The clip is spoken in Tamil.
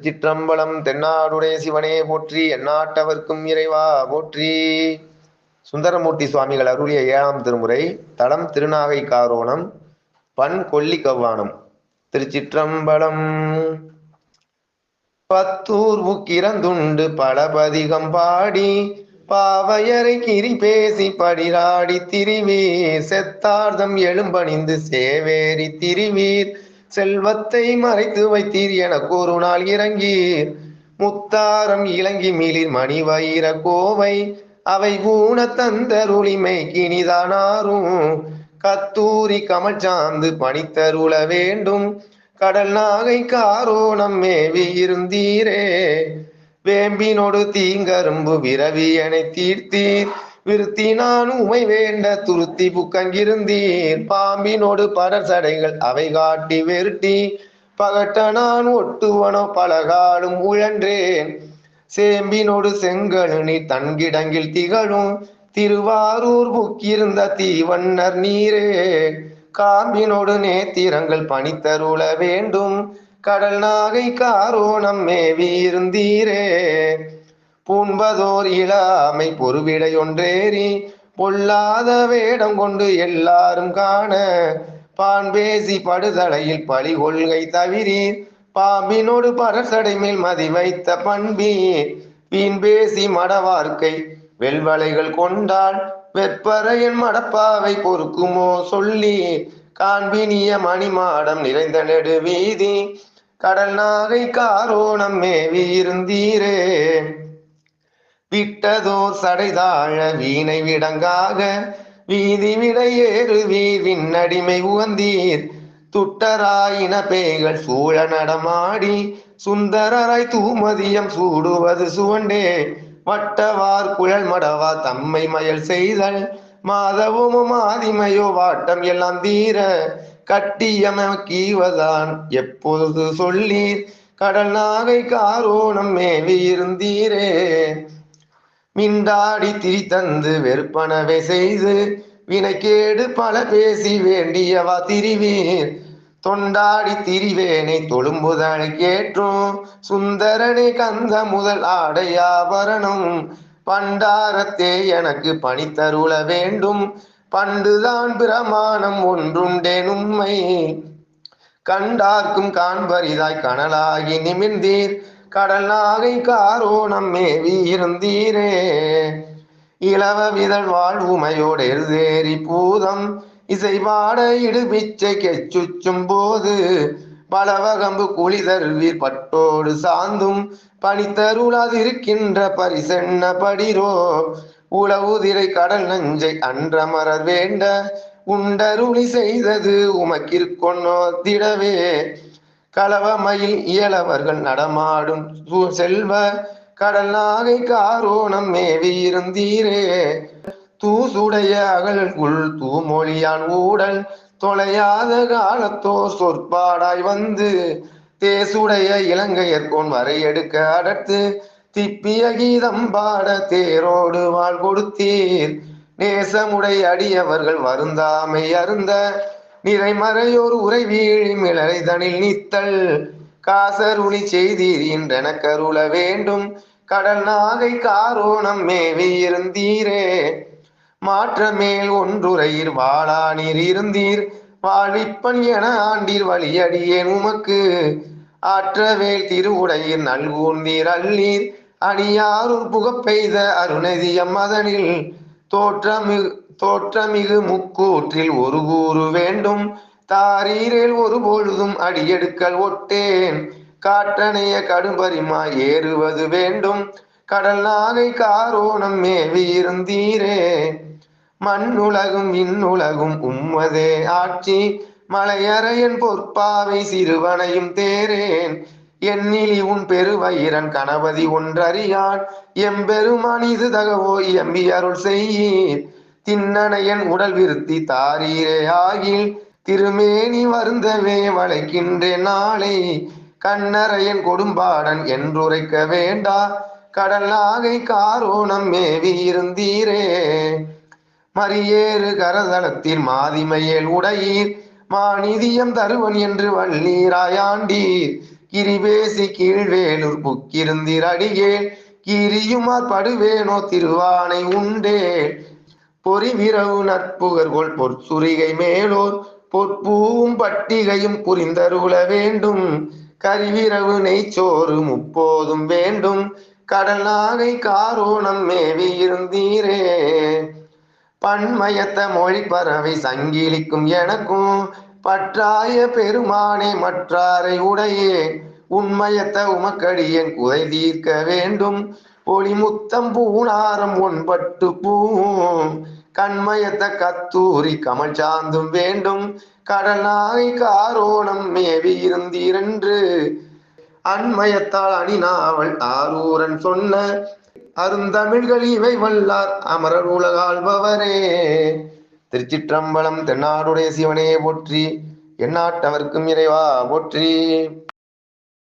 திருச்சிற்றம்பலம். தென்னாடுடைய சிவனே போற்றி, எந்நாட்டவர்க்கும் இறைவா போற்றி. சுந்தரமூர்த்தி சுவாமிகள் அருளிய 7ஆம் திருமுறை. தலம் திருநாகை காரோணம். பண் கொல்லி கவ்வானம். திருச்சிற்றம்பலம். பத்தூர் முக்கிரந்துண்டு பலபதிகம் பாடி பாவையரை கிரி பேசி படிராடி திரிவீர். செத்தார்தம் எழும்பணிந்து சேவேரி திரிவீர். செல்வத்தை மறைத்து வைத்தீர் எனக்கு ஒரு நாள் இறங்கீர். முத்தாரம் இளங்கி மிளிர் மணி வைர கோவை அவை ஊன தந்தருளிமை கிணிதானாரும். கத்தூரி கமல் சார்ந்து பணித்தருள வேண்டும். கடல் நாகை காரோணம் மேவி இருந்தீரே. வேம்பினோடு தீங்கரும்பு விரவியனை தீர்த்தீர். விருத்தி நான் உமை வேண்ட துருத்தி புக்கங்கிருந்தீர். பாம்பினோடு படர் சடைகள் அவை காட்டி வெருட்டி பகட்ட நான் ஒட்டுவனோ பலகாலும் உழன்றேன். சேம்பினோடு செங்கழுனி தன்கிடங்கில் திகழும் திருவாரூர் புக்கிருந்த தீவண்ணர் நீரே. காம்பினோடு நேத்திரங்கள் பணித்தருள வேண்டும். கடல் நாகை காரோணம் மேவி இருந்தீரே. பூண்பதோர் இளாமை பொறுவிடையொன்றேறி பொல்லாத வேடம் கொண்டு எல்லாரும் காண பான்பேசி படுதலையில் பழி கொள்கை தவிரீர். பாம்பினோடு பரசடை மேல் மதி வைத்த பண்பீர். வீண் பேசி மடவார்க்கை வெல்வளைகள் கொண்டால் வெற்பறையன் மடப்பாவை பொறுக்குமோ சொல்லி. காண்பினிய மணிமாடம் நிறைந்த நெடு வீதி. கடல் நாகை காரோணம் மேவி இருந்தீரே. விட்டதோர் சடைதாழ வீணை விடங்காக வீதி விடை ஏறுவீர். விண்ணடிமை உகந்தீர். துட்டராயின பேய்கள் சூழ நடமாடி சுந்தரராய் தூமதியம் சூடுவது சுவண்டே. வட்டவார் குழல் மடவா தம்மை மயல் செய்தல் மாதவமும் ஆதிமையோ வாட்டம் எல்லாம் தீர. கட்டியம கீவதான் எப்பொழுது சொல்லீர். கடல் நாகை காரோணம் மேவி இருந்தீரே. மிண்டாடி திரித்தந்து வெறுப்பனவை செய்து வினைக்கேடு பல பேசி வேண்டியவா திரிவீர். தொண்டாடி திரிவேனை தொழும்புதனை கேற்றும் சுந்தரனை கந்த முதல் ஆடையாபரணம். பண்டாரத்தே எனக்கு பணித்தருள வேண்டும். பண்டுதான் பிரமாணம் ஒன்றுண்டேன் உம்மை. கண்டார்க்கும் காண்பரிதாய் கனலாகி நிமிர்ந்தீர். கடல் நாகை காரோணம் மேவி இருந்தீரே. இளவ விதழ் வாழ்வுமையோடு எழுதேறி பூதம் இசைபாட இடுபிச்சை கெச்சுச்சும் போது பலவகம்பு குழி தருவீர். பட்டோடு சாந்தும் பணித்தருளாதிருக்கின்ற பரிசென்ன படிரோ. உளவுதிரை கடல் நஞ்சை அன்றமரர் வேண்ட உண்டருளி செய்தது உமக்கிற்கொன்னோ திடவே. களவமயில் இயலவர்கள் நடமாடும் செல்வ கடல் நாகை காரோணம் மேவி இருந்தீரே. தூசுடைய அகல்குள் தூமொழியான் ஊடல் தொலையாத காலத்தோ சொற்பாடாய் வந்து தேசுடைய இலங்கையர்கோன் வரை எடுக்க அடர்த்து திப்பிய கீதம் பாட தேரோடு வாழ் கொடுத்தீர். நேசமுடை அடியவர்கள் வருந்தாமை அருந்த நிறைமறையோர் உரை வீழி மிளரை தனில் நீத்தல். காசருளி செய்தீர் என்றென கருள வேண்டும். கடல் நாகை காரோணம் மேவி இருந்தீரே. மாற்றமேல் ஒன்றுரையீர் வாழா நீர் இருந்தீர். வாழ்விப்பன் என ஆண்டீர் வழியடியேன் உமக்கு. ஆற்றவேல் திருவுடையீர் நல்கூர்ந்தீர் அல்லீர். அணியாரூர் புகப்பெய்த அருணதியம் அதனில் தோற்றமிகு முக்கூற்றில் ஒரு கூறு வேண்டும். தாரீரேல் ஒரு பொழுதும் அடியெடுக்கல் ஒட்டேன். காற்றணைய கடும்பரிமா ஏறுவது வேண்டும். கடல் நாகை காரோணம் மேவி இருந்தீரே. மண்ணுலகும் விண்ணுலகும் உம்மதே ஆட்சி. மலையறையன் பொற்பாவை சிறுவனையும் தேரேன். எண்ணிலி உன் பெருவயிரன் கணபதி ஒன்றறியான். எம்பெருமான் இது தகவோ எம்பி அருள் செய்யீர். திண்ணனையன் உடல் விருத்தி தாரீரே ஆகில். திருமேனி வருந்தவே வளைக்கின்றேன் நாளை. கண்ணறையன் கொடும்பாடன் என்றுரைக்க வேண்டா. கடல் நாகை காரோணம் மேவி இருந்தீரே. மரியேறு கரதளத்தில் மாதிமையேல் உடையீர். மாநிதியம் தருவன் என்று வள்ளீராயாண்டீர். கிரிபேசி கீழ்வேலூர் புக்கிருந்தீர் அடியேன் கிரியுமார் படுவேனோ திருவானை உண்டே பொறிவிரவு நட்புகர்கொள் பொற்சுரிகை மேலோர் பொற்பூவும் பட்டிகையும் புரிந்தருள வேண்டும் கரிவிரவு நெய்ச்சோறு முப்போதும் வேண்டும் கடல் நாகை காரோணம் மேவி இருந்தீரே பன்மயத்த மொழி பறவை சங்கிலிக்கும் எனக்கும் பற்றாய பெருமானே மற்றாரை உடையே உண்மயத்த உமக்கடியன் குறை தீர்க்க வேண்டும் ஒளிமுத்தம் பூணாரம் ஒன்பட்டு பூவும் கண்மயத்த கத்தூரி கமல் சாந்தும் வேண்டும் கடல் நாகை காரோணம் மேவி இருந்தீரென்று அண்மயத்தால் அணிநாவல் ஆரூரன் சொன்ன அருந்தமிழ்கள் இவை வல்லார் அமரர் உலகாள்பவரே. திருச்சிற்றம்பலம். தென்னாடுடைய சிவனே போற்றி, எந்நாட்டவர்க்கும் இறைவா போற்றி.